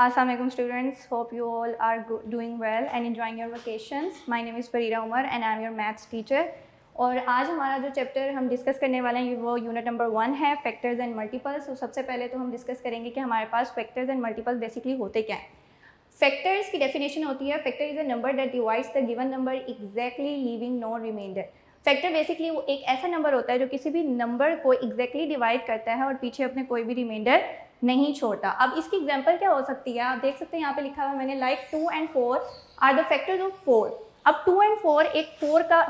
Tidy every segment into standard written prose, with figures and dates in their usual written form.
Assalamualaikum students, hope you all are doing well and enjoying your vacations. My name is Farida Umar and I am your maths teacher. और आज हमारा जो chapter हम discuss करने वाले हैं वो यूनिट नंबर 1 है, फैक्टर्स एंड मल्टीपल्स। तो सबसे पहले तो हम डिस्कस करेंगे कि हमारे पास फैक्टर्स एंड मल्टीपल्स बेसिकली होते क्या हैं। फैक्टर्स की डेफिनेशन होती है, factor is a number that divides the given number exactly leaving no remainder. Factor basically वो एक ऐसा नंबर होता है जो किसी भी नंबर को एग्जैक्टली डिवाइड करता है और पीछे अपने कोई भी रिमाइंडर नहीं छोड़ता। अब इसकी एग्जांपल क्या हो सकती है, आप देख सकते हैं यहाँ पे लिखा हुआ है मैंने, like 2 and 4 are the factors of 4। अब 2 and 4 एक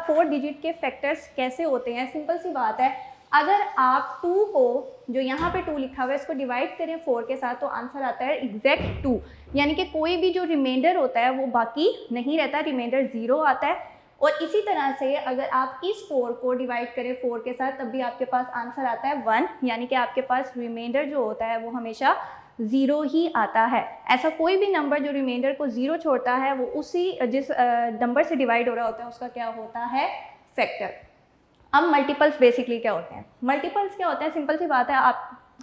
4 डिजिट के फैक्टर्स कैसे होते हैं, सिंपल सी बात है। अगर आप 2 को, जो यहाँ पे 2 लिखा हुआ है, इसको डिवाइड करें 4 के साथ तो आंसर आता है एग्जैक्ट 2, यानी कि कोई भी जो रिमाइंडर होता है वो बाकी नहीं रहता, रिमाइंडर 0 आता है। और इसी तरह से अगर आप इस 4 को डिवाइड करें 4 के साथ तब भी आपके पास आंसर आता है 1, यानी कि आपके पास रिमाइंडर जो होता है वो हमेशा 0 ही आता है। ऐसा कोई भी नंबर जो रिमाइंडर को 0 छोड़ता है वो उसी जिस नंबर से डिवाइड हो रहा होता है उसका क्या होता है, फैक्टर। अब मल्टीपल्स बेसिकली क्या होते हैं, मल्टीपल्स क्या होते हैं, सिंपल सी बात है।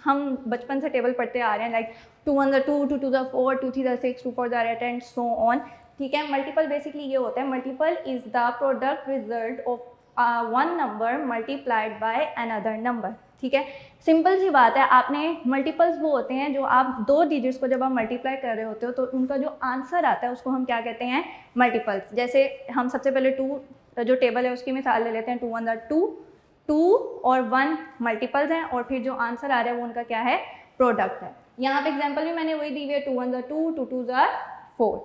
हम बचपन से टेबल पढ़ते आ रहे हैं, लाइक 2 1 2, 2 2 4, 2 3 6, 2 4 8 एंड सो ऑन। ठीक है, मल्टीपल बेसिकली ये होता है, multiple is the product result of one number multiplied by another number. ठीक है, सिंपल सी बात है। आपने मल्टीपल्स वो होते हैं जो आप 2 डिजिट्स को जब आप मल्टीप्लाई कर रहे होते हो तो उनका जो आंसर आता है उसको हम क्या कहते हैं, मल्टीपल्स। जैसे हम सबसे पहले 2 जो टेबल है उसकी मिसाल ले लेते हैं, 2 1 2, 2 और 1 मल्टीपल्स हैं और फिर जो आंसर आ रहा है वो उनका क्या है, प्रोडक्ट है। यहाँ पे एग्जाम्पल भी मैंने वही दी हुई है, 2 1 2, 2 2 4।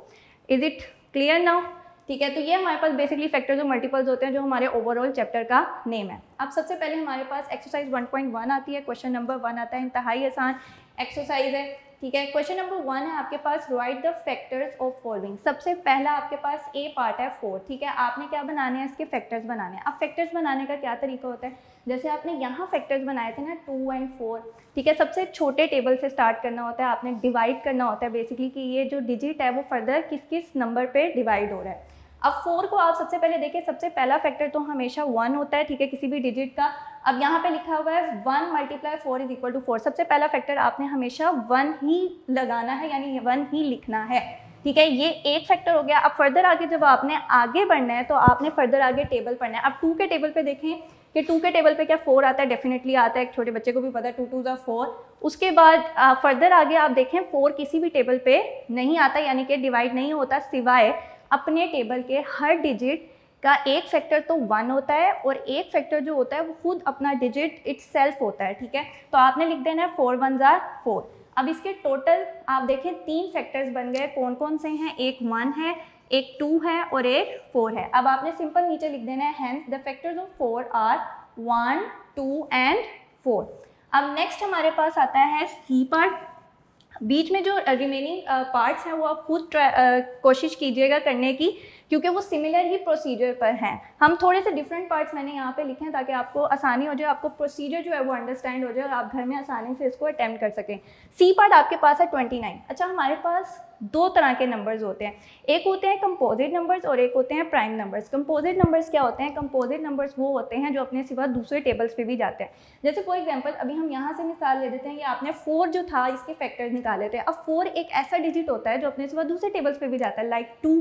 Is it clear now? ठीक है, तो ये हमारे पास बेसिकली फैक्टर्स और मल्टीपल्स होते हैं जो हमारे ओवरऑल चैप्टर का नेम है। अब सबसे पहले हमारे पास एक्सरसाइज 1.1 आती है, क्वेश्चन नंबर 1 आता है, इंतहाई आसान एक्सरसाइज है। ठीक है, क्वेश्चन नंबर 1 है आपके पास, write the factors of following. सबसे पहला आपके पास ए पार्ट है 4। ठीक है, आपने क्या बनाने हैं, इसके फैक्टर्स बनाने हैं। अब फैक्टर्स बनाने का क्या तरीका होता है, जैसे आपने यहाँ फैक्टर्स बनाए थे ना 2 and 4। ठीक है, सबसे छोटे टेबल से स्टार्ट करना होता है, आपने डिवाइड करना होता है बेसिकली कि ये जो डिजिट है वो फर्दर किस किस नंबर पे डिवाइड हो रहा है। अब 4 को आप सबसे पहले देखिए, सबसे पहला फैक्टर तो हमेशा 1 होता है। ठीक है, किसी भी डिजिट का। अब यहाँ पे लिखा हुआ है 1 × 4 = 4। सबसे पहला फैक्टर आपने हमेशा 1 ही लगाना है, यानी 1 ही लिखना है। ठीक है, ये एक फैक्टर हो गया। अब फर्दर आगे जब आपने आगे बढ़ना है तो आपने फर्दर आगे टेबल पढ़ना है। अब 2 के टेबल पे देखें कि 2 के टेबल पे क्या 4 आता है, डेफिनेटली आता है, एक छोटे बच्चे को भी पता है, 2 2 4। उसके बाद फर्दर आगे आप देखें 4 किसी भी टेबल पे नहीं आता, यानी कि डिवाइड नहीं होता, सिवाय अपने टेबल के हर डिजिट का एक फैक्टर तो 1 होता है और एक फैक्टर जो होता है वो खुद अपना डिजिट इटसेल्फ होता है। ठीक है, तो आपने लिख देना है 4 1 4। अब इसके टोटल आप देखें 3 फैक्टर्स बन गए, कौन कौन से हैं, एक 1 है, एक 2 है और एक 4 है। अब आपने सिंपल नीचे लिख देना है, hence the factors of 4 are 1 2 and 4। अब नेक्स्ट हमारे पास आता है सी पार्ट। बीच में जो रिमेनिंग पार्ट्स हैं वो आप खुद कोशिश कीजिएगा करने की, क्योंकि वो सिमिलर ही प्रोसीजर पर हैं। हम थोड़े से डिफरेंट पार्ट्स मैंने यहाँ पे लिखे हैं ताकि आपको आसानी हो जाए, आपको प्रोसीजर जो है वो अंडरस्टैंड हो जाए और आप घर में आसानी से इसको अटैम्प्ट कर सकें। सी पार्ट आपके पास है 29। अच्छा, हमारे पास 2 तरह के नंबर्स होते हैं, एक होते हैं कंपोजिट नंबर्स और एक होते हैं प्राइम नंबर्स। कंपोजिट नंबर्स क्या होते हैं, कंपोजिट नंबर्स वो होते हैं जो अपने सिवा दूसरे टेबल्स पे भी जाते हैं। जैसे फॉर एग्जांपल अभी हम यहाँ से मिसाल ले देते हैं कि आपने 4 जो था इसके फैक्टर्स निकाले थे। अब 4 एक ऐसा डिजिट होता है जो अपने सिवा दूसरे टेबल्स पे भी जाता है, लाइक 2।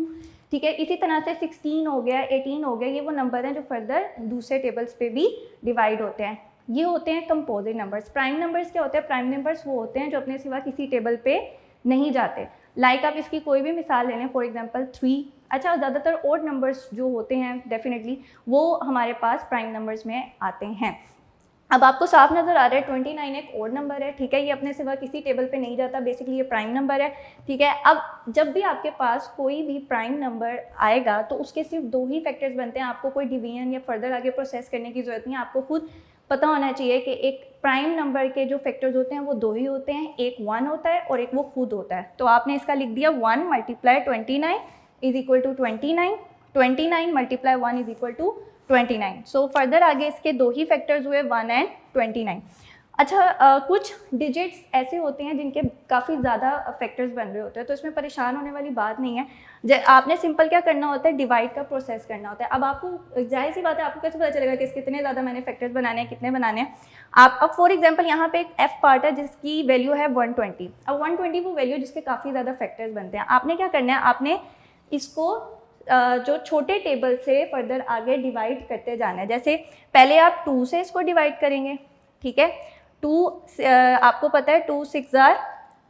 ठीक है, इसी तरह से 16 हो गया, 18 हो गया, ये वो नंबर हैं जो फर्दर दूसरे टेबल्स पे भी डिवाइड होते हैं। ये होते हैं कंपोजिट नंबर्स। प्राइम नंबर्स क्या होते हैं, प्राइम नंबर्स वो होते हैं जो अपने सिवा किसी टेबल पे नहीं जाते। लाइक आप इसकी कोई भी मिसाल ले लें, फॉर एग्जांपल 3। अच्छा, ज़्यादातर ओड नंबर्स जो होते हैं डेफिनेटली वो हमारे पास प्राइम नंबर्स में आते हैं। अब आपको साफ नज़र आ रहा है 29 एक ओड नंबर है। ठीक है, ये अपने सिवा किसी टेबल पे नहीं जाता, बेसिकली ये प्राइम नंबर है। ठीक है, अब जब भी आपके पास कोई भी प्राइम नंबर आएगा तो उसके सिर्फ 2 ही फैक्टर्स बनते हैं, आपको कोई डिवीजन या फर्दर आगे प्रोसेस करने की ज़रूरत नहीं है। आपको खुद पता होना चाहिए कि एक प्राइम नंबर के जो फैक्टर्स होते हैं वो 2 ही होते हैं, एक 1 होता है और एक वो खुद होता है। तो आपने इसका लिख दिया 1 × 29 = 29, 29 × 1 = 29। सो फर्दर आगे इसके 2 ही फैक्टर्स हुए, 1 and 29। अच्छा कुछ डिजिट्स ऐसे होते हैं जिनके काफ़ी ज़्यादा फैक्टर्स बन रहे होते हैं, तो इसमें परेशान होने वाली बात नहीं है। आपने सिंपल क्या करना होता है, डिवाइड का प्रोसेस करना होता है। अब आपको जाहिर सी बात है, आपको कैसे पता चलेगा कि कितने ज़्यादा मैंने फैक्टर्स बनाने हैं, कितने बनाने हैं। आप अब फॉर एग्जांपल यहाँ पे एक एफ पार्ट है जिसकी वैल्यू है 120। अब 120 वो वैल्यू जिसके काफ़ी ज़्यादा फैक्टर्स बनते हैं। आपने क्या करना है, आपने इसको जो छोटे टेबल से फर्दर आगे डिवाइड करते जाना है। जैसे पहले आप 2 से इसको डिवाइड करेंगे, ठीक है। 2 आपको पता है 2 6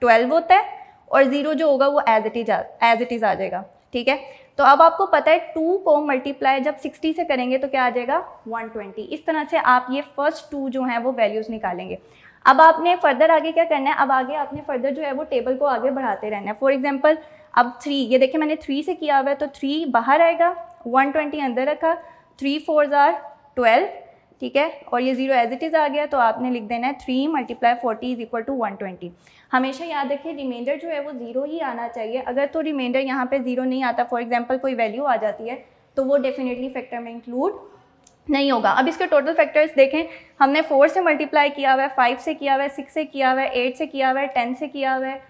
12 होता है, और 0 जो होगा वो एज इट इज़ आ जाएगा, ठीक है। तो अब आपको पता है 2 को मल्टीप्लाई जब 60 से करेंगे तो क्या आ जाएगा 120। इस तरह से आप ये फर्स्ट 2 जो हैं वो वैल्यूज़ निकालेंगे। अब आपने फर्दर आगे क्या करना है, अब आगे आपने फर्दर जो है वो टेबल को आगे बढ़ाते रहना है। फॉर एग्जांपल अब 3, ये देखिए मैंने 3 से किया हुआ है, तो 3 बाहर आएगा, 120 अंदर रखा, 3 4 12, ठीक है, और ये 0 एज इट इज़ आ गया। तो आपने लिख देना है 3 × 40 = 120। हमेशा याद रखिए रिमाइंडर जो है वो 0 ही आना चाहिए। अगर तो रिमाइंडर यहाँ पे 0 नहीं आता, फॉर एग्जांपल कोई वैल्यू आ जाती है, तो वो डेफिनेटली फैक्टर में इंक्लूड नहीं होगा। अब इसके टोटल फैक्टर्स देखें, हमने 4 से मल्टीप्लाई किया हुआ है, 5 से किया हुआ है, 6 से किया हुआ है, 8 से किया हुआ है, 10 से किया हुआ है,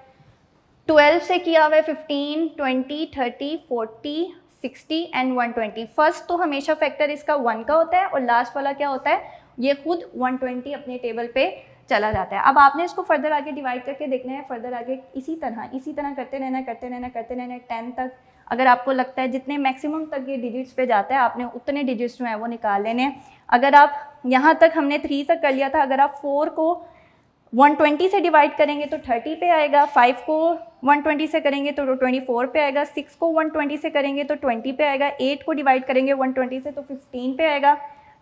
12 से किया हुआ है, 15 20 30 40 60 एंड 120। फर्स्ट तो हमेशा फैक्टर इसका 1 का होता है, और लास्ट वाला क्या होता है, ये खुद 120 अपने टेबल पे चला जाता है। अब आपने इसको फर्दर आगे डिवाइड करके देखना है, फर्दर आगे इसी तरह करते रहना 10 तक। अगर आपको लगता है जितने मैक्सिमम तक ये डिजिट्स पे जाता है, आपने उतने डिजिट्स जो हैं वो निकाल लेने हैं। अगर आप यहाँ तक, हमने 3 तक कर लिया था, अगर आप 4 को 120 से डिवाइड करेंगे तो 30 पे आएगा, 5 को 120 से करेंगे तो 24 पे आएगा, 6 को 120 से करेंगे तो 20 पे आएगा, 8 को डिवाइड करेंगे 120 से तो 15 पे आएगा,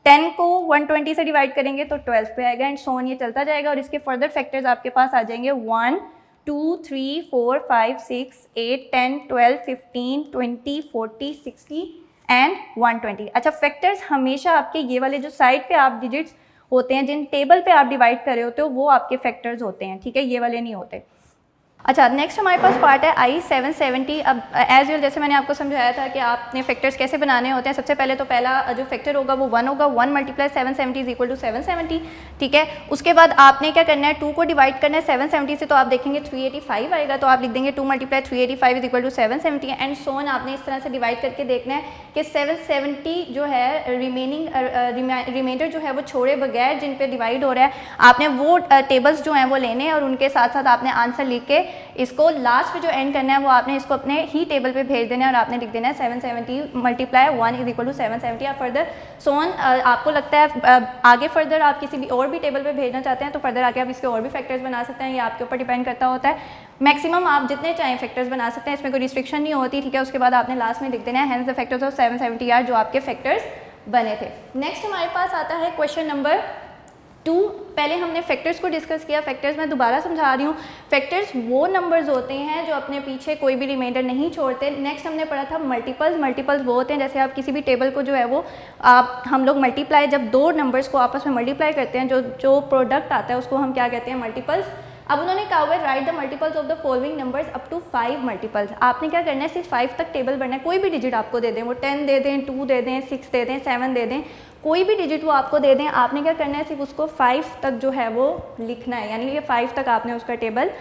10 को 120 से डिवाइड करेंगे तो 12 पे आएगा, एंड सो ऑन ये चलता जाएगा। और इसके फर्दर फैक्टर्स आपके पास आ जाएंगे 1 2 3 4 5 6 8 10 12 15 20 40 60 एंड 120। अच्छा, फैक्टर्स हमेशा आपके ये वाले जो साइड पे आप डिजिट्स होते हैं, जिन टेबल पे आप डिवाइड कर रहे होते हो, वो आपके फैक्टर्स होते हैं, ठीक है, ये वाले नहीं होते। अच्छा, नेक्स्ट हमारे पास पार्ट है I770। अब एज यूजुअल जैसे मैंने आपको समझाया था कि आपने फैक्टर्स कैसे बनाने होते हैं। सबसे पहले तो पहला जो फैक्टर होगा वो 1 होगा, 1 × 770 = 770, ठीक है। उसके बाद आपने क्या करना है, 2 को डिवाइड करना है 770 से, तो आप देखेंगे 385 आएगा, तो आप लिख देंगे 2 × 385 = 770 एंड सो ऑन। आपने इस तरह से डिवाइड करके देखना है कि 770 जो है रिमाइंडर जो है वो छोड़े बगैर जिन पे डिवाइड हो रहा है, आपने वो टेबल्स जो हैं वो लेने हैं, और उनके साथ साथ आपने आंसर लिख के इसको लास्ट पे जो एंड करना है वो आपने इसको अपने ही टेबल पे भेज देना है, और आपने लिख देना है 770 × 1 = 770 या फर्दर सो ऑन। आपको लगता है आगे फर्दर आप किसी भी और भी टेबल पे भेजना चाहते हैं तो फर्दर आके आप इसके और भी फैक्टर्स बना सकते हैं, ये आपके ऊपर डिपेंड करता होता है। मैक्सिमम आप जितने चाहें फैक्टर्स बना सकते हैं, इसमें कोई रिस्ट्रिक्शन नहीं होती, ठीक है। उसके बाद आपने लास्ट में लिख देना है hence the factors of 770 are, जो आपके फैक्टर्स बने थे। नेक्स्ट हमारे पास आता है क्वेश्चन नंबर 2। पहले हमने फैक्टर्स को डिस्कस किया, फैक्टर्स मैं दोबारा समझा रही हूँ। फैक्टर्स वो नंबर्स होते हैं जो अपने पीछे कोई भी रिमाइंडर नहीं छोड़ते। नेक्स्ट हमने पढ़ा था मल्टीपल्स वो होते हैं जैसे आप किसी भी टेबल को जो है वो हम लोग मल्टीप्लाई, जब दो नंबर्स को आपस में मल्टीप्लाई करते हैं, जो प्रोडक्ट आता है उसको हम क्या कहते हैं, मल्टीपल्स। अब उन्होंने कहा हुआ है right the multiples of the following numbers up to 5 multiples. आपने क्या करना है, सिर्फ 5 तक टेबल बनना है। कोई भी डिजिट आपको दे दें, वो 10 दे दें, 2 दे दें, 6 दे दें, 7 दे दें, कोई भी डिजिट वो आपको दे दें, आपने क्या करना है, सिर्फ उसको 5 तक जो है वो लिखना है, यानी ये 5 तक आपने उसका टेबल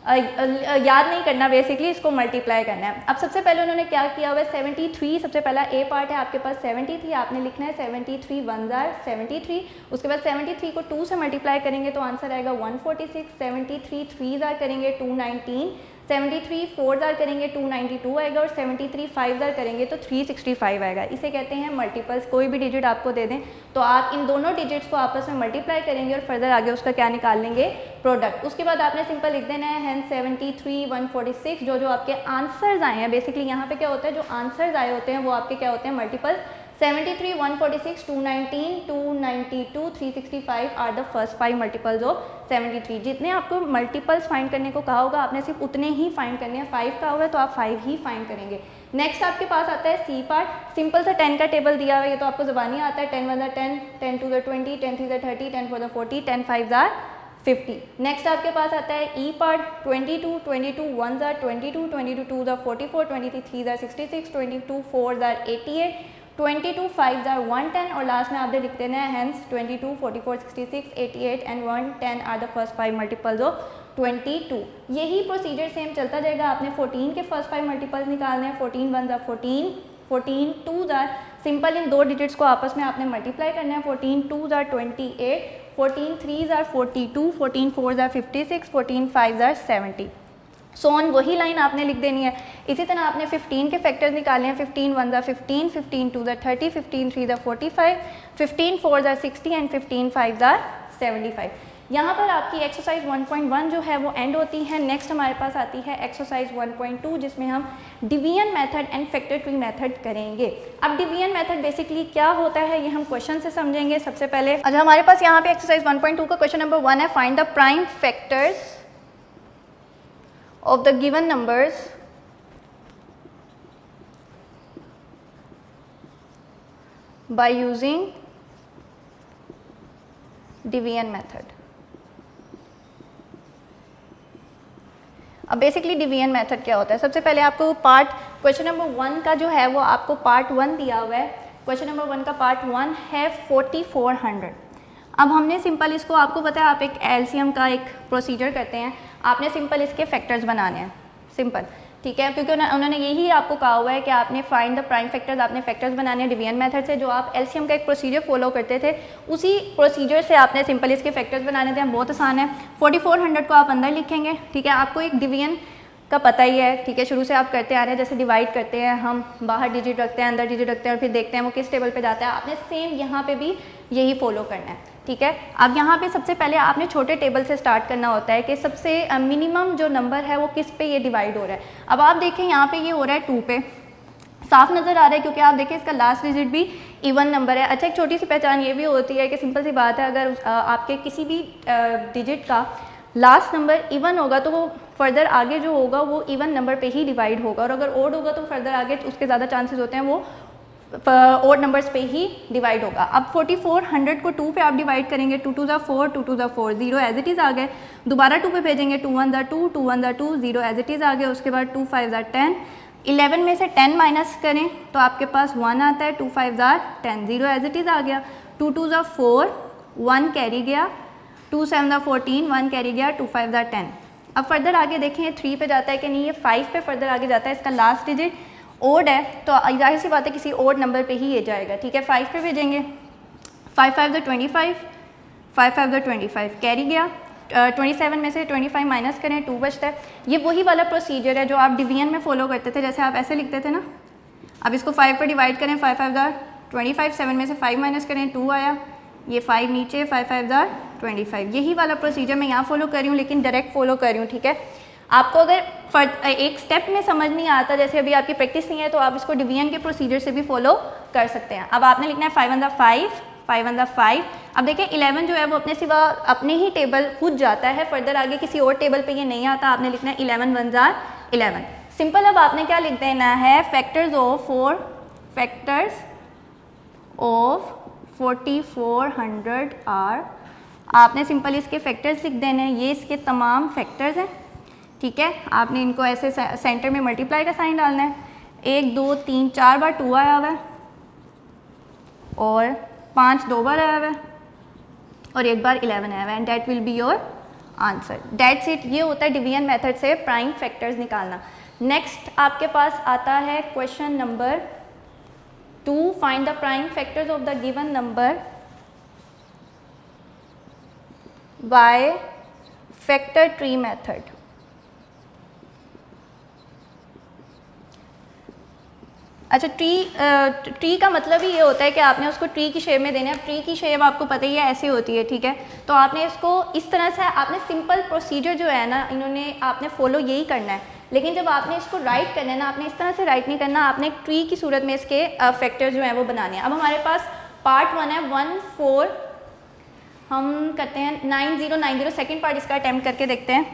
याद नहीं करना, बेसिकली इसको मल्टीप्लाई करना है। अब सबसे पहले उन्होंने क्या किया हुआ है, 73 सबसे पहला ए पार्ट है आपके पास 73, आपने लिखना है 73 1 जार 73। उसके बाद 73 को 2 से मल्टीप्लाई करेंगे तो आंसर आएगा 146। 73 3 जार करेंगे 219, 73 4 जार करेंगे 292 आएगा, और 73 5 जार करेंगे तो 365 आएगा। इसे कहते हैं मल्टीपल्स। कोई भी डिजिट आपको दे दें तो आप इन दोनों डिजिट्स को आपस में मल्टीप्लाई करेंगे और फर्दर आगे उसका क्या निकाल लेंगे, प्रोडक्ट। उसके बाद आपने सिंपल लिख देना है हेंस 73 146। जो आपके आंसर्स आए हैं, बेसिकली यहाँ पे क्या होता है, जो आंसर्स आए होते हैं वो आपके क्या होते हैं, multiples. 73 146 219 292 365 are the first 5 multiples of 73। जितने आपको मल्टीपल्स फाइंड करने को कहा होगा आपने सिर्फ उतने ही फाइंड करने हैं। 5 का होगा तो आप 5 ही फाइंड करेंगे। नेक्स्ट आपके पास आता है सी पार्ट। सिंपल सा 10 का टेबल दिया हुआ है, ये तो आपको ज़बानी आता है। 10 1 ज़ा 10, 10 2 ज़ा 20, 10 3 ज़ा 30, 10 4 ज़ा 40, 10 5 ज़ा 50। नेक्स्ट आपके पास आता है ई पार्ट। 22 22 1 ज़ा 22, 22 2 ज़ा 44, 23 3 ज़ा 66, 22 4 ज़ा 88, 22 5s are 110 और लास्ट में आपने लिख देना है hence 22, 44, 66, 88 and 110 are the first 5 multiples of 22। यही प्रोसीजर सेम चलता जाएगा। आपने 14 के फर्स्ट 5 मल्टीपल्स निकालने हैं। 14 1s are 14, 14 2s are simple, इन दो डिजिट्स को आपस में आपने मल्टीप्लाई करना है। 14 2s are 28, 14 3s are 42, 14 4s are 56, 14 5s are 70। So on वही लाइन आपने लिख देनी है। इसी तरह आपने 15 के फैक्टर्स निकालने हैं। 15 1s are 15, 15 2s are 30, 15 3s are 45, 15 4s are 60 and 15 5s are 75। यहाँ पर आपकी एक्सरसाइज 1.1 जो है वो एंड होती है। नेक्स्ट हमारे पास आती है एक्सरसाइज 1.2 जिसमें हम division method and factor tree method करेंगे। अब डिवीजन मेथड बेसिकली क्या होता है ये हम क्वेश्चन से समझेंगे। सबसे पहले अच्छा हमारे पास यहाँ पे एक्सरसाइज 1.2 का क्वेश्चन नंबर 1 है, find the prime factors of the given numbers by using division method। अब बेसिकली डिवीजन मेथड क्या होता है, सबसे पहले आपको पार्ट क्वेश्चन नंबर 1 का जो है वो आपको पार्ट 1 दिया हुआ है। क्वेश्चन नंबर 1 का पार्ट 1 है 4400। अब हमने सिंपल इसको, आपको पता है आप एक एलसीएम का एक प्रोसीजर करते हैं, आपने सिंपल इसके फैक्टर्स बनाने हैं, सिंपल, ठीक है, क्योंकि उन्होंने यही आपको कहा हुआ है कि आपने फाइंड द प्राइम फैक्टर्स, आपने फैक्टर्स बनाने हैं डिवीजन मेथड से। जो आप एलसीएम का एक प्रोसीजर फॉलो करते थे उसी प्रोसीजर से आपने सिंपल इसके फैक्टर्स बनाने थे। बहुत आसान है। 4400 को आप अंदर लिखेंगे, ठीक है, आपको एक डिवीजन का पता ही है, ठीक है, शुरू से आप करते आ रहे हैं। जैसे डिवाइड करते हैं हम, बाहर डिजिट रखते हैं, अंदर डिजिट रखते हैं और फिर देखते हैं वो किस टेबल पे जाता है। आपने सेम यहाँ पे भी यही फॉलो करना है, ठीक है। अब यहाँ पे सबसे पहले आपने छोटे टेबल से स्टार्ट करना होता है कि सबसे मिनिमम जो नंबर है वो किस पे ये डिवाइड हो रहा है। अब आप देखें यहाँ पे ये हो रहा है 2 पे, साफ नज़र आ रहा है क्योंकि आप देखें इसका लास्ट डिजिट भी इवन नंबर है। अच्छा, एक छोटी सी पहचान ये भी होती है कि सिंपल सी बात है, अगर आपके किसी भी डिजिट का लास्ट नंबर इवन होगा तो वो फर्दर आगे जो होगा वो इवन नंबर पे ही डिवाइड होगा, और अगर ओड होगा तो फर्दर आगे उसके ज़्यादा चांसेस होते हैं वो ओड नंबर्स पे ही डिवाइड होगा। अब 4400 को 2 पे आप डिवाइड करेंगे, 2 2 4, 2 2 4, 0 एज इट इज़ आ गए। दोबारा 2 पे भेजेंगे, 2 1 2, 2 1 2, 0 एज इट इज़ आ गए। उसके बाद 2 5 10, 11 में से 10 माइनस करें तो आपके पास 1 आता है। 2 5 10, 0 एज इट इज़ आ गया। 2 2 4, 1 कैरी गया। 2 7 14, 1 कैरी गया। 2 5 10। अब फर्दर आगे देखें 3 पे जाता है कि नहीं, ये 5 पे फर्दर आगे जाता है। इसका लास्ट डिजिट ओड है तो जाहिर सी बात है किसी ओड नंबर पे ही ये जाएगा, ठीक है। 5 पे भेजेंगे, 5 5 25, 5 5 25 कैरी गया। 27 में से 25 माइनस करें, 2 बचता है। ये वही वाला प्रोसीजर है जो आप डिवीजन में फॉलो करते थे, जैसे आप ऐसे लिखते थे ना। अब इसको 5 पे डिवाइड करें, 5 5 25, 7 में से 5 माइनस करें, 2 आया। ये 5 नीचे, 5 5 25। यही वाला प्रोसीजर मैं यहाँ फॉलो कर रही हूँ, लेकिन डायरेक्ट फॉलो कर रही हूँ, ठीक है। आपको अगर एक स्टेप में समझ नहीं आता, जैसे अभी आपकी प्रैक्टिस नहीं है, तो आप इसको डिवीजन के प्रोसीजर से भी फॉलो कर सकते हैं। अब आपने लिखना है 5 1 5, 5 1 5। अब देखिए 11 जो है वो अपने सिवा अपने ही टेबल खुद जाता है, फर्दर आगे किसी और टेबल पे ये नहीं आता। आपने लिखना है 11 1 11, सिंपल। अब आपने क्या लिख देना है, फैक्टर्स ऑफ 4400 आर। आपने सिंपल इसके फैक्टर्स लिख देने हैं, ये इसके तमाम फैक्टर्स हैं, ठीक है। आपने इनको ऐसे सेंटर में मल्टीप्लाई का साइन डालना है। 1 2 3 4 बार 2 आया हुआ है, और 5 2 बार आया हुआ है, और 1 बार 11 आया हुआ है, and that will be your answer. That's it. ये होता है डिवीजन मेथड से प्राइम फैक्टर्स निकालना। नेक्स्ट आपके पास आता है question number 2, find the prime factors of the given number by factor tree method. अच्छा, ट्री का मतलब ही ये होता है कि आपने उसको ट्री की शेप में देना है। ट्री की शेप आपको पता ही है ऐसे होती है, ठीक है। तो आपने इसको इस तरह से, आपने सिंपल प्रोसीजर जो है ना, आपने फॉलो यही करना है। लेकिन जब आपने इसको राइट करना है ना, आपने इस तरह से राइट नहीं करना, आपने एक ट्री की सूरत में इसके फैक्टर जो है वो बनाने हैं। अब हमारे पास पार्ट 1 है 1 4, हम करते हैं 9 0 9 0। सेकेंड पार्ट इसका अटैम्प्ट करके देखते हैं,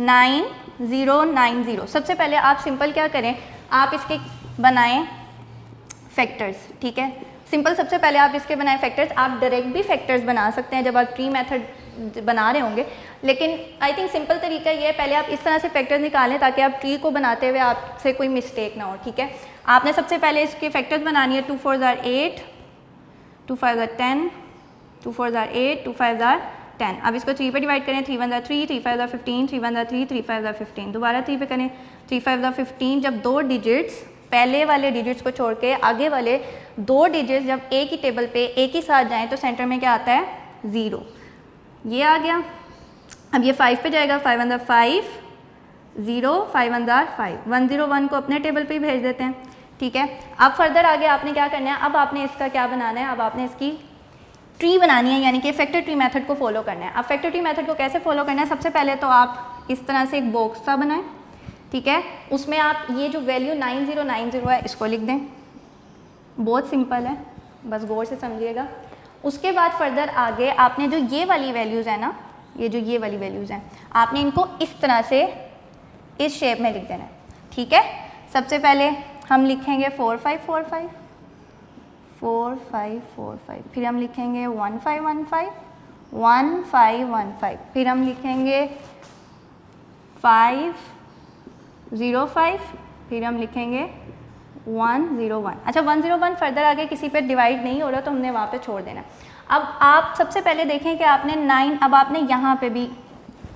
9 0 9 0। सबसे पहले आप सिंपल क्या करें, आप इसके बनाएं फैक्टर्स, ठीक है। सिंपल सबसे पहले आप इसके बनाएं फैक्टर्स। आप डायरेक्ट भी फैक्टर्स बना सकते हैं जब आप ट्री मेथड बना रहे होंगे, लेकिन आई थिंक सिंपल तरीका ये है, पहले आप इस तरह से फैक्टर्स निकालें ताकि आप ट्री को बनाते हुए आपसे कोई मिस्टेक ना हो, ठीक है। आपने सबसे पहले इसके फैक्टर्स बनानी है, 2 4 ज़ार 8, 2 5 ज़ार 10, 2 4 ज़ार 8, 2 5 ज़ार 10। अब इसको 3 पे डिवाइड करें, 3 1 ज़ार 3, 3 5 ज़ार 15, 3 1 ज़ार 3, 3 5 ज़ार 15। दोबारा 3 पे करें, 3 5 ज़ार 15। जब दो डिजिट्स, पहले वाले डिजिट्स को छोड़ के आगे वाले दो डिजिट्स जब एक ही टेबल पे एक ही साथ जाएं तो सेंटर में क्या आता है, 0। ये आ गया। अब ये 5 पे जाएगा, 5 1 ज़ार 5, 0, 5 1 ज़ार 5, 1 0 1 को अपने टेबल पे ही भेज देते हैं, ठीक है। अब फर्दर आगे आपने क्या करना है, अब आपने इसका क्या बनाना है, अब आपने इसकी ट्री बनानी है, यानी कि फैक्टर ट्री मेथड को फॉलो करना है। अब फैक्टर ट्री मेथड को कैसे फॉलो करना है, सबसे पहले तो आप इस तरह से एक बॉक्स सा बनाएं, ठीक है। उसमें आप ये जो वैल्यू 9090 है इसको लिख दें, बहुत सिंपल है, बस गौर से समझिएगा। उसके बाद फर्दर आगे आपने जो ये वाली वैल्यूज़ है ना, ये वाली वैल्यूज़ हैं, आपने इनको इस तरह से इस शेप में लिख देना है, ठीक है। सबसे पहले हम लिखेंगे 4 5 4 5, 4 5 4 5, फिर हम लिखेंगे 1 5 1 5, 1 5 1 5, फिर हम लिखेंगे 5 0 5, फिर हम लिखेंगे 1 0 1। अच्छा 1 0 1 फर्दर आगे किसी पे डिवाइड नहीं हो रहा तो हमने वहाँ पे छोड़ देना। अब आप सबसे पहले देखें कि आपने 9, अब आपने यहाँ पे भी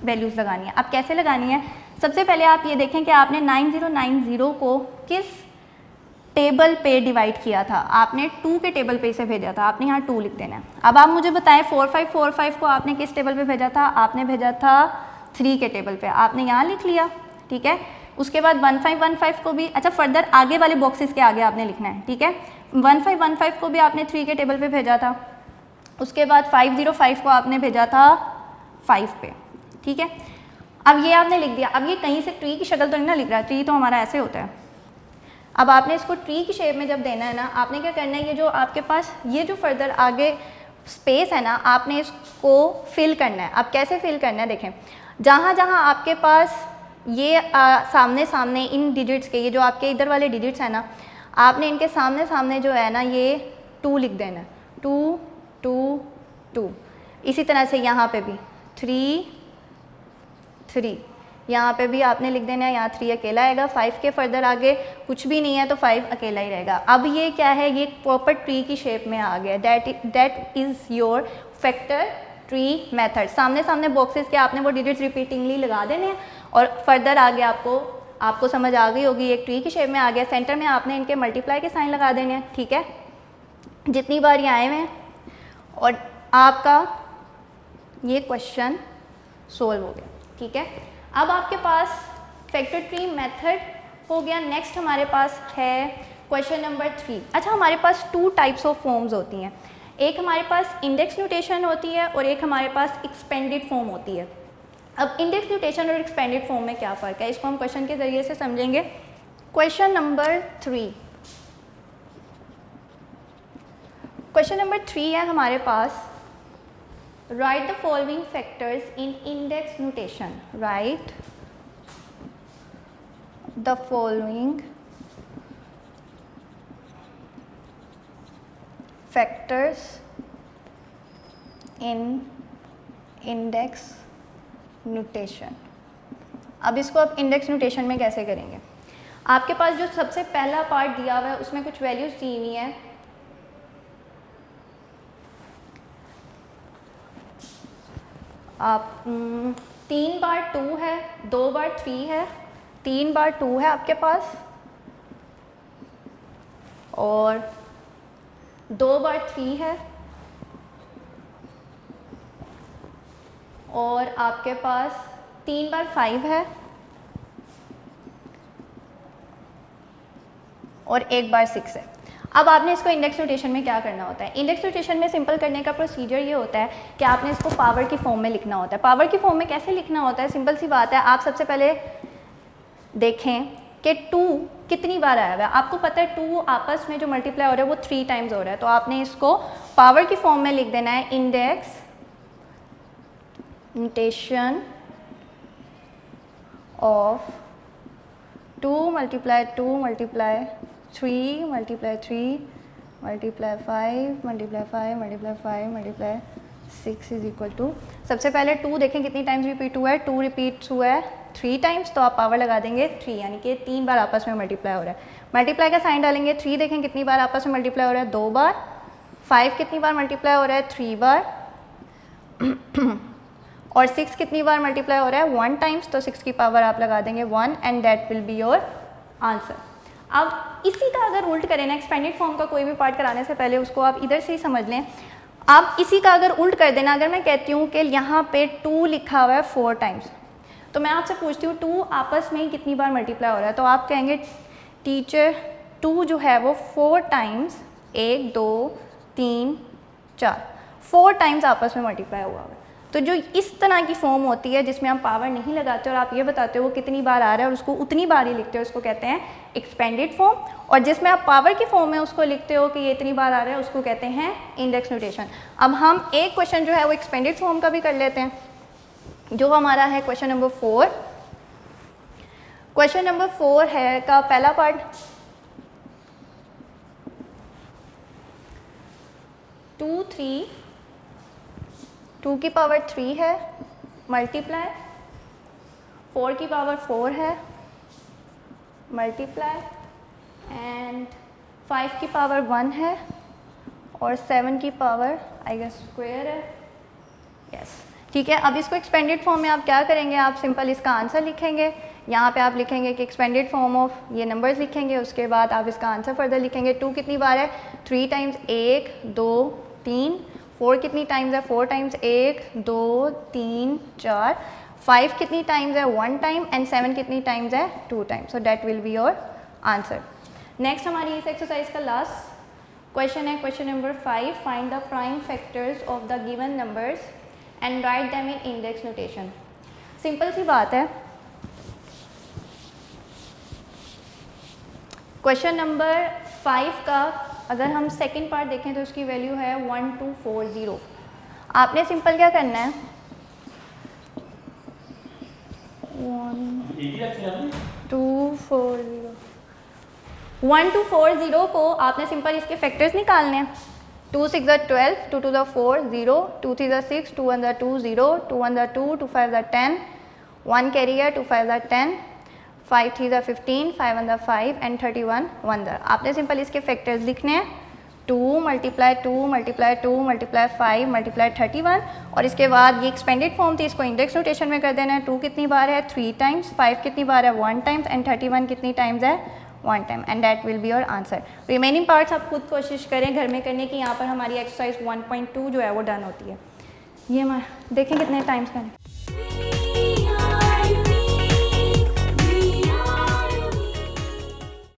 वैल्यूज़ लगानी है। अब कैसे लगानी है, सबसे पहले आप ये देखें कि आपने 9090 को किस टेबल पे डिवाइड किया था, आपने 2 के टेबल पे इसे भेजा था, आपने यहाँ 2 लिख देना है। अब आप मुझे बताएं 4 5 4 5 को आपने किस टेबल पे भेजा था, आपने भेजा था 3 के टेबल पे, आपने यहाँ लिख लिया, ठीक है। उसके बाद 1 5 1 5 को भी, अच्छा फर्दर आगे वाले बॉक्सेस के आगे आपने लिखना है, ठीक है। 1 5 1 5 को भी आपने 3 के टेबल पे भेजा था, उसके बाद 5 0 5 को आपने भेजा था 5 पे, ठीक है। अब ये आपने लिख दिया। अब ये कहीं से ट्री की शक्ल तो नहीं ना लिख रहा, ट्री तो हमारा ऐसे होता है। अब आपने इसको ट्री की शेप में जब देना है ना, आपने क्या करना है, ये जो आपके पास ये जो फर्दर आगे स्पेस है ना, आपने इसको फिल करना है। अब कैसे फिल करना है, देखें जहाँ जहाँ आपके पास ये सामने सामने इन डिजिट्स के, ये जो आपके इधर वाले डिजिट्स हैं ना, आपने इनके सामने सामने जो है ना ये 2 लिख देना है, 2 2 2। इसी तरह से यहाँ पे भी 3 3, यहाँ पे भी आपने लिख देना है, यहाँ 3 अकेला आएगा, 5 के फर्दर आगे कुछ भी नहीं है तो 5 अकेला ही रहेगा। अब ये क्या है, ये प्रॉपर ट्री की शेप में आ गया। That is your factor tree method. सामने सामने बॉक्सेस के आपने वो डिजिट्स रिपीटिंगली लगा देने हैं और फर्दर आगे आपको समझ आ गई होगी, एक ट्री की शेप में आ गया। सेंटर में आपने इनके मल्टीप्लाई के साइन लगा देने हैं, ठीक है। जितनी बार ये आए हुए हैं और आपका ये क्वेश्चन सोल्व हो गया, ठीक है। अब आपके पास फैक्टर ट्री मेथड हो गया। नेक्स्ट हमारे पास है क्वेश्चन नंबर 3। अच्छा हमारे पास 2 टाइप्स ऑफ फॉर्म्स होती हैं, एक हमारे पास इंडेक्स नोटेशन होती है और एक हमारे पास एक्सपेंडेड फॉर्म होती है। अब इंडेक्स नोटेशन और एक्सपेंडेड फॉर्म में क्या फ़र्क है, इसको हम क्वेश्चन के ज़रिए से समझेंगे। क्वेश्चन नंबर 3, क्वेश्चन नंबर 3 है हमारे पास, write the following factors in index notation. Write the following factors in index notation. अब इसको आप इंडेक्स नोटेशन में कैसे करेंगे, आपके पास जो सबसे पहला पार्ट दिया हुआ है उसमें कुछ वैल्यूज दी हुई हैं, आप 3 बार 2 है, 2 बार 3 है, 3 बार 2 है आपके पास और 2 बार 3 है और आपके पास 3 बार 5 है और 1 बार 6 है। अब आपने इसको इंडेक्स नोटेशन में क्या करना होता है, इंडेक्स नोटेशन में सिंपल करने का प्रोसीजर ये होता है कि आपने इसको पावर की फॉर्म में लिखना होता है। पावर की फॉर्म में कैसे लिखना होता है, सिंपल सी बात है, आप सबसे पहले देखें कि 2 कितनी बार आया हुआ है। आपको पता है 2 आपस में जो मल्टीप्लाई हो रहा है वो 3 टाइम्स हो रहा है, तो आपने इसको पावर की फॉर्म में लिख देना है, index notation of 2 multiply 2 multiply 3 multiply 3 multiply 5 multiply 5 multiply 5 multiply 6 is equal to, सबसे पहले 2 देखें कितनी टाइम्स रिपीट हुआ है, 2 रिपीट्स हुआ है 3 टाइम्स, तो आप पावर लगा देंगे 3, यानी कि 3 बार आपस में मल्टीप्लाई हो रहा है। मल्टीप्लाई का साइन डालेंगे, 3 देखें कितनी बार आपस में मल्टीप्लाई हो रहा है, 2 बार। 5 कितनी बार मल्टीप्लाई हो रहा है, 3 बार। और 6 कितनी बार मल्टीप्लाई हो रहा है, 1 टाइम्स, तो 6 की पावर आप लगा देंगे 1 and that will be your answer. अब इसी का अगर उल्ट करें ना, एक्सपेंडेड फॉर्म का कोई भी पार्ट कराने से पहले उसको आप इधर से ही समझ लें। आप इसी का अगर उल्ट कर देना, अगर मैं कहती हूँ कि यहाँ पे 2 लिखा हुआ है 4 टाइम्स, तो मैं आपसे पूछती हूँ 2 आपस में कितनी बार मल्टीप्लाई हो रहा है, तो आप कहेंगे टीचर 2 जो है वो 4 टाइम्स, 1 2 3 4, 4 टाइम्स आपस में मल्टीप्लाई हुआ है। तो जो इस तरह की फॉर्म होती है जिसमें हम पावर नहीं लगाते और आप ये बताते हो वो कितनी बार आ रहा है और उसको उतनी बार ही लिखते हो, उसको कहते हैं एक्सपेंडेड फॉर्म। और जिसमें आप पावर की फॉर्म में उसको लिखते हो कि ये इतनी बार आ रहा है, उसको कहते हैं इंडेक्स नोटेशन। अब हम एक क्वेश्चन जो है वो एक्सपेंडेड फॉर्म का भी कर लेते हैं, जो हमारा है क्वेश्चन नंबर 4। क्वेश्चन नंबर 4 है का पहला पार्ट, 2 3 2 की पावर 3 है मल्टीप्लाई, 4 की पावर 4 है मल्टीप्लाई, एंड 5 की पावर 1 है और 7 की पावर आई गेस स्क्वायर है। यस, ठीक है। अब इसको एक्सपेंडेड फॉर्म में आप क्या करेंगे, आप सिंपल इसका आंसर लिखेंगे। यहाँ पे आप लिखेंगे कि एक्सपेंडेड फॉर्म ऑफ ये नंबर्स लिखेंगे, उसके बाद आप इसका आंसर फर्दर लिखेंगे। 2 कितनी बार है, 3 टाइम्स, 1 2 3। 4 कितनी टाइम्स है, 4 टाइम्स, 1 2 3 4। 5 कितनी टाइम्स है, 1 टाइम, एंड 7 कितनी टाइम्स है, 2 times. So that will be your answer. Next हमारी इस एक्सरसाइज का लास्ट क्वेश्चन है question number 5। Find the prime factors of the given numbers and write them in index notation. Simple सी बात है, question number 5 का अगर हम सेकंड पार्ट देखें तो उसकी वैल्यू है 1240। आपने सिंपल क्या करना है, 1240 को आपने सिंपल इसके फैक्टर्स निकालने हैं। 2 6 12, 2 2 4 0, 2 3 6, 2 1 2 0, 2 1 2, 2 5 10, 1 कैरी है, 2 5 10, 5 3 15, 5 1 5 एंड 31 1। आपने सिंपल इसके फैक्टर्स लिखने हैं, 2 मल्टीप्लाई 2 मल्टीप्लाई 2 मल्टीप्लाई 5 मल्टीप्लाई 31, और इसके बाद ये एक्सपेंडेड फॉर्म थी, इसको इंडेक्स नोटेशन में कर देना है। 2 कितनी बार है, 3 टाइम्स, 5 कितनी बार है, 1 टाइम्स, एंड 31 कितनी टाइम्स है, 1 time, and that will be your answer. Remaining parts आप खुद कोशिश करें घर में करने की। यहाँ पर हमारी एक्सरसाइज 1.2 जो है वो डन होती है। ये हमारा देखें कितने टाइम्स करें।